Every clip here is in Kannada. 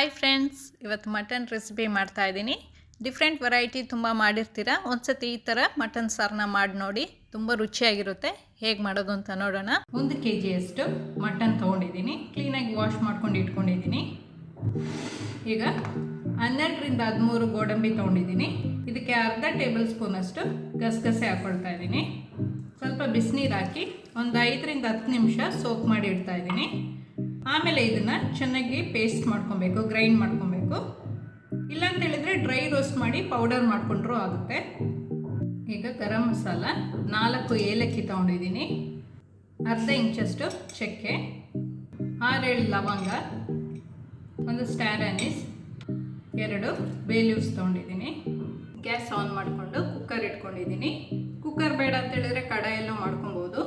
ಹಾಯ್ ಫ್ರೆಂಡ್ಸ್, ಇವತ್ತು ಮಟನ್ ರೆಸಿಪಿ ಮಾಡ್ತಾ ಇದ್ದೀನಿ. ಡಿಫ್ರೆಂಟ್ ವೆರೈಟಿ ತುಂಬ ಮಾಡಿರ್ತೀರ. ಒಂದ್ಸತಿ ಈ ಥರ ಮಟನ್ ಸಾರನ್ನ ಮಾಡಿ ನೋಡಿ, ತುಂಬ ರುಚಿಯಾಗಿರುತ್ತೆ. ಹೇಗೆ ಮಾಡೋದು ಅಂತ ನೋಡೋಣ. 1 kg ಮಟನ್ ತೊಗೊಂಡಿದ್ದೀನಿ. ಕ್ಲೀನಾಗಿ ವಾಶ್ ಮಾಡ್ಕೊಂಡು ಇಟ್ಕೊಂಡಿದ್ದೀನಿ. ಈಗ 12ರಿಂದ 13 ಗೋಡಂಬಿ ತೊಗೊಂಡಿದ್ದೀನಿ. ಇದಕ್ಕೆ ಅರ್ಧ ಟೇಬಲ್ ಸ್ಪೂನ್ ಅಷ್ಟು ಗಸಗಸೆ ಹಾಕ್ಕೊಳ್ತಾ ಇದ್ದೀನಿ. ಸ್ವಲ್ಪ ಬಿಸಿನೀರು ಹಾಕಿ ಒಂದು 5ರಿಂದ 10 ನಿಮಿಷ ಸೋಕ್ ಮಾಡಿ ಇಡ್ತಾ ಇದ್ದೀನಿ. ಆಮೇಲೆ ಇದನ್ನು ಚೆನ್ನಾಗಿ ಪೇಸ್ಟ್ ಮಾಡ್ಕೊಬೇಕು, ಗ್ರೈಂಡ್ ಮಾಡ್ಕೊಬೇಕು. ಇಲ್ಲಾಂತ ಹೇಳಿದರೆ ಡ್ರೈ ರೋಸ್ಟ್ ಮಾಡಿ ಪೌಡರ್ ಮಾಡಿಕೊಂಡ್ರೂ ಆಗುತ್ತೆ. ಈಗ ಗರಂ ಮಸಾಲ 4 ಏಲಕ್ಕಿ ತೊಗೊಂಡಿದ್ದೀನಿ, ಅರ್ಧ ಇಂಚಷ್ಟು ಚಕ್ಕೆ, 6-7 ಲವಂಗ, ಒಂದು ಸ್ಟಾರ್ ಅನೀಸ್, 2 ಬೇ ಲೀವ್ಸ್ ತೊಗೊಂಡಿದ್ದೀನಿ. ಗ್ಯಾಸ್ ಆನ್ ಮಾಡಿಕೊಂಡು ಕುಕ್ಕರ್ ಇಟ್ಕೊಂಡಿದ್ದೀನಿ. ಕುಕ್ಕರ್ ಬೇಡ ಅಂತ ಹೇಳಿದರೆ ಕಡಾಯಲ್ಲೂ ಮಾಡ್ಕೊಬೋದು.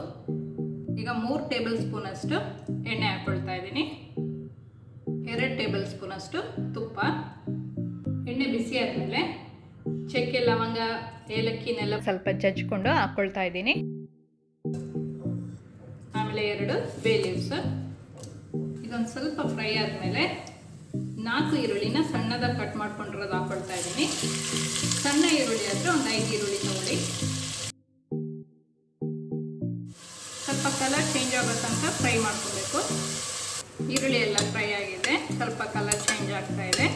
ಈಗ 3 ಟೇಬಲ್ ಸ್ಪೂನ್ ಅಷ್ಟು ಎಣ್ಣೆ ಹಾಕ್ಕೊಳ್ತಾ ಇದ್ದೀನಿ. 2 ಟೇಬಲ್ ಸ್ಪೂನ್ ಅಷ್ಟು ತುಪ್ಪ. ಎಣ್ಣೆ ಬಿಸಿ ಆದಮೇಲೆ ಚಕ್ಕೆ, ಲವಂಗ, ಏಲಕ್ಕಿನೆಲ್ಲ ಸ್ವಲ್ಪ ಜಜ್ಕೊಂಡು ಹಾಕ್ಕೊಳ್ತಾ ಇದ್ದೀನಿ. ಆಮೇಲೆ 2 ಬೇ ಲೀವ್ಸ್. ಇದೊಂದು ಸ್ವಲ್ಪ ಫ್ರೈ ಆದಮೇಲೆ 4 ಈರುಳ್ಳಿನ ಸಣ್ಣದಾಗಿ ಕಟ್ ಮಾಡ್ಕೊಂಡಿರೋದು ಹಾಕ್ಕೊಳ್ತಾ ಇದ್ದೀನಿ. ಸಣ್ಣ ಈರುಳ್ಳಿ ಆದರೆ ಒಂದು 5 ಈರುಳ್ಳಿ ತಗೊಳ್ಳಿ. ಸ್ವಲ್ಪ ಕಲರ್ ಚೇಂಜ್ ಆಗೋ ತನಕ ಫ್ರೈ ಮಾಡ್ಕೋಬೇಕು. ಈರುಳ್ಳಿ ಎಲ್ಲ ಫ್ರೈ ಆಗಿದೆ, ಸ್ವಲ್ಪ ಕಲರ್ ಚೇಂಜ್ ಆಗ್ತಾ ಇದೆ.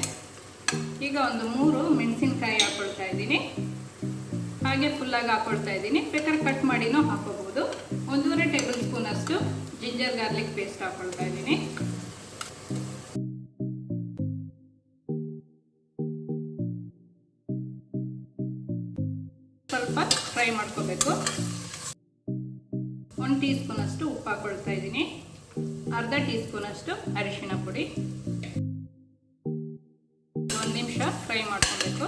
ಈಗ ಒಂದು 3 ಮೆಣಸಿನ್ಕಾಯಿ ಹಾಕ್ಕೊಳ್ತಾ ಇದ್ದೀನಿ. ಹಾಗೆ ಫುಲ್ಲಾಗಿ ಹಾಕ್ಕೊಳ್ತಾ ಇದ್ದೀನಿ. ಬೇಕಾದ್ರೆ ಕಟ್ ಮಾಡಿನೂ ಹಾಕೋಬಹುದು. 1.5 ಟೇಬಲ್ ಸ್ಪೂನ್ ಅಷ್ಟು ಜಿಂಜರ್ ಗಾರ್ಲಿಕ್ ಪೇಸ್ಟ್ ಹಾಕ್ಕೊಳ್ತಾ ಇದ್ದೀನಿ. ಸ್ವಲ್ಪ ಫ್ರೈ ಮಾಡ್ಕೋಬೇಕು. 1 ಟೀ ಸ್ಪೂನ್ ಅಷ್ಟು ಉಪ್ಪು ಹಾಕ್ಕೊಳ್ತಾ ಇದ್ದೀನಿ. ಅರ್ಧ ಟೀ ಸ್ಪೂನ್ ಅಷ್ಟು ಅರಿಶಿಣ ಪುಡಿ. 1 ನಿಮಿಷ ಫ್ರೈ ಮಾಡ್ಕೊಬೇಕು.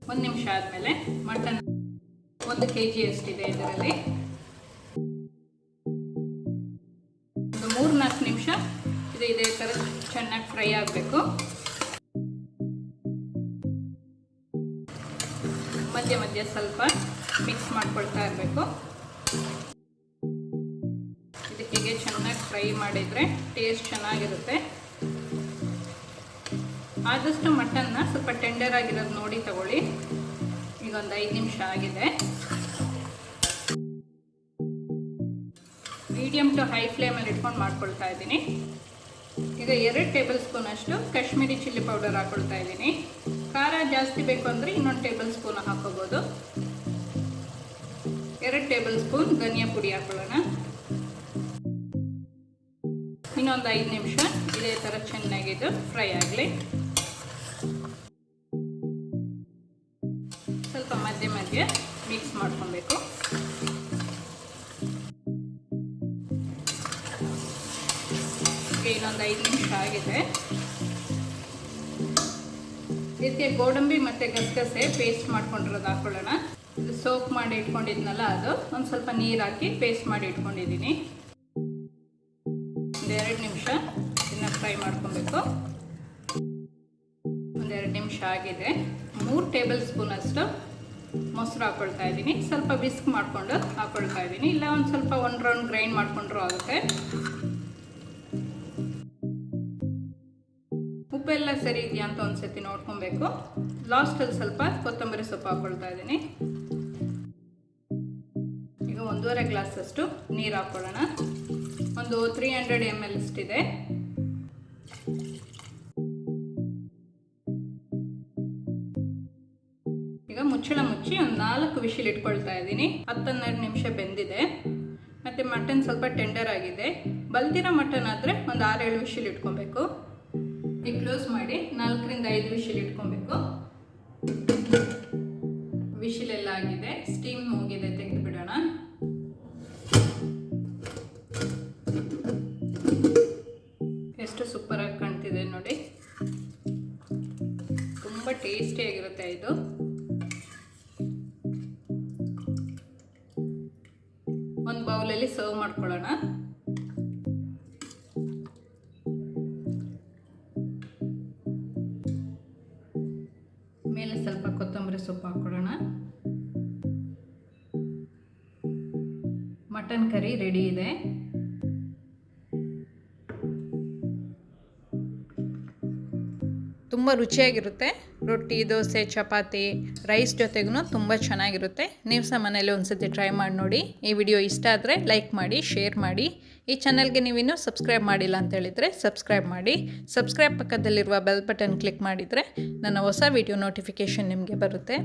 1 ನಿಮಿಷ ಆದಮೇಲೆ ಮಟನ್ 1 kg ಅಷ್ಟಿದೆ. ಇದರಲ್ಲಿ ಒಂದು 3-4 ನಿಮಿಷ ಇದೇ ಥರ ಚೆನ್ನಾಗಿ ಫ್ರೈ ಆಗಬೇಕು. ಮಧ್ಯ ಮಧ್ಯ ಸ್ವಲ್ಪ ಮಿಕ್ಸ್ ಮಾಡ್ಕೊಳ್ತಾ ಇರಬೇಕು. ಇದಕ್ಕೆ ಚೆನ್ನಾಗಿ ಫ್ರೈ ಮಾಡಿದರೆ ಟೇಸ್ಟ್ ಚೆನ್ನಾಗಿರುತ್ತೆ. ಆದಷ್ಟು ಮಟನ್ನ ಸ್ವಲ್ಪ ಟೆಂಡರ್ ಆಗಿರೋದು ನೋಡಿ ತಗೊಳ್ಳಿ. ಈಗ ಒಂದು 5 ನಿಮಿಷ ಆಗಿದೆ. ಮೀಡಿಯಮ್ ಟು ಹೈ ಫ್ಲೇಮಲ್ಲಿ ಇಟ್ಕೊಂಡು ಮಾಡ್ಕೊಳ್ತಾ ಇದ್ದೀನಿ. ಈಗ 2 ಟೇಬಲ್ ಸ್ಪೂನ್ ಅಷ್ಟು ಕಾಶ್ಮೀರಿ ಚಿಲ್ಲಿ ಪೌಡರ್ ಹಾಕ್ಕೊಳ್ತಾ ಇದ್ದೀನಿ. ಖಾರ ಜಾಸ್ತಿ ಬೇಕು ಅಂದರೆ ಇನ್ನೊಂದು ಟೇಬಲ್ ಸ್ಪೂನ್ ಹಾಕೋಬೋದು. 2 ಟೇಬಲ್ ಸ್ಪೂನ್ ಧನಿಯಾ ಪುಡಿ ಹಾಕೊಳ್ಳೋಣ. ಇನ್ನೊಂದು 5 ನಿಮಿಷ ಇದೇ ಥರ ಚೆನ್ನಾಗಿದ್ದು ಫ್ರೈ ಆಗಲಿ. ಸ್ವಲ್ಪ ಮಧ್ಯ ಮಧ್ಯ ಮಿಕ್ಸ್ ಮಾಡ್ಕೊಬೇಕು. ಇನ್ನೊಂದು 5 ನಿಮಿಷ ಆಗಿದೆ. ಇದಕ್ಕೆ ಗೋಡಂಬಿ ಮತ್ತು ಗಸಗಸೆ ಪೇಸ್ಟ್ ಮಾಡ್ಕೊಂಡಿರೋದು ಹಾಕೊಳ್ಳೋಣ. ಇದು ಸೋಕ್ ಮಾಡಿ ಇಟ್ಕೊಂಡಿದ್ನಲ್ಲ, ಅದು ಒಂದು ಸ್ವಲ್ಪ ನೀರು ಹಾಕಿ ಪೇಸ್ಟ್ ಮಾಡಿ ಇಟ್ಕೊಂಡಿದ್ದೀನಿ. ಒಂದು 2 ನಿಮಿಷ ಇದನ್ನ ಫ್ರೈ ಮಾಡ್ಕೊಬೇಕು. ಒಂದು 2 ನಿಮಿಷ ಆಗಿದೆ. 3 ಟೇಬಲ್ ಸ್ಪೂನ್ ಅಷ್ಟು ಮೊಸರು ಹಾಕ್ಕೊಳ್ತಾ ಇದ್ದೀನಿ. ಸ್ವಲ್ಪ ಬಿಸ್ಕ್ ಮಾಡಿಕೊಂಡು ಹಾಕ್ಕೊಳ್ತಾ ಇದ್ದೀನಿ. ಇಲ್ಲ ಒಂದು ಸ್ವಲ್ಪ 1 ರೌಂಡ್ ಗ್ರೈಂಡ್ ಮಾಡಿಕೊಂಡ್ರೂ ಆಗುತ್ತೆ. ಉಪ್ಪೆಲ್ಲ ಸರಿ ಇದೆಯಾ ಅಂತ ಒಂದ್ಸತಿ ನೋಡ್ಕೊಬೇಕು. ಲಾಸ್ಟಲ್ಲಿ ಸ್ವಲ್ಪ ಕೊತ್ತಂಬರಿ ಸೊಪ್ಪು ಹಾಕ್ಕೊಳ್ತಾ ಇದ್ದೀನಿ. ಈಗ 1.5 ಗ್ಲಾಸ್ ಅಷ್ಟು ನೀರು ಹಾಕ್ಕೊಳ್ಳೋಣ. ಒಂದು 300 ml ಅಷ್ಟಿದೆ. ಈಗ ಮುಚ್ಚಳ ಮುಚ್ಚಿ ಒಂದು 4 ವಿಶಿಲ್ ಇಟ್ಕೊಳ್ತಾ ಇದ್ದೀನಿ. 10-12 ನಿಮಿಷ ಬೆಂದಿದೆ. ಮತ್ತು ಮಟನ್ ಸ್ವಲ್ಪ ಟೆಂಡರ್ ಆಗಿದೆ. ಬಲ್ದಿರೋ ಮಟನ್ ಆದರೆ ಒಂದು 6-7 ವಿಶಿಲ್ ಇಟ್ಕೊಬೇಕು. ಈಗ ಕ್ಲೋಸ್ ಮಾಡಿ 4ರಿಂದ 5 ವಿಶಿಲ್ ಇಟ್ಕೊಬೇಕು. ವಿಶಿಲ್ ಎಲ್ಲ ಆಗಿದೆ, ಸ್ಟೀಮ್ ಹೋಗಿದೆ, ತೆಗೆದು ಬಿಡೋಣ. ಎಷ್ಟು ಸೂಪರಾಗಿ ಕಾಣ್ತಿದೆ ನೋಡಿ. ತುಂಬ ಟೇಸ್ಟಿಯಾಗಿರುತ್ತೆ ಇದು. ಒಂದು ಬೌಲಲ್ಲಿ ಸರ್ವ್ ಮಾಡ್ಕೊಳ್ಳೋಣ. ಮೇಲೆ ಸ್ವಲ್ಪ ಕೊತ್ತಂಬರಿ ಸೊಪ್ಪು ಹಾಕ್ಕೊಳ್ಳೋಣ. ಮಟನ್ ಕರಿ ರೆಡಿ ಇದೆ. ತುಂಬ ರುಚಿಯಾಗಿರುತ್ತೆ. ರೊಟ್ಟಿ, ದೋಸೆ, ಚಪಾತಿ, ರೈಸ್ ಜೊತೆಗೂ ತುಂಬ ಚೆನ್ನಾಗಿರುತ್ತೆ. ನೀವು ಸಹ ಮನೇಲಿ ಒಂದ್ಸತಿ ಟ್ರೈ ಮಾಡಿ ನೋಡಿ. ಈ ವಿಡಿಯೋ ಇಷ್ಟ ಆದರೆ ಲೈಕ್ ಮಾಡಿ, ಶೇರ್ ಮಾಡಿ. ಈ ಚಾನಲ್ಗೆ ನೀವಿನ್ನೂ ಸಬ್ಸ್ಕ್ರೈಬ್ ಮಾಡಿಲ್ಲ ಅಂತ ಹೇಳಿದರೆ ಸಬ್ಸ್ಕ್ರೈಬ್ ಮಾಡಿ. ಸಬ್ಸ್ಕ್ರೈಬ್ ಪಕ್ಕದಲ್ಲಿರುವ ಬೆಲ್ ಬಟನ್ ಕ್ಲಿಕ್ ಮಾಡಿದರೆ ನನ್ನ ಹೊಸ ವಿಡಿಯೋ ನೋಟಿಫಿಕೇಷನ್ ನಿಮಗೆ ಬರುತ್ತೆ.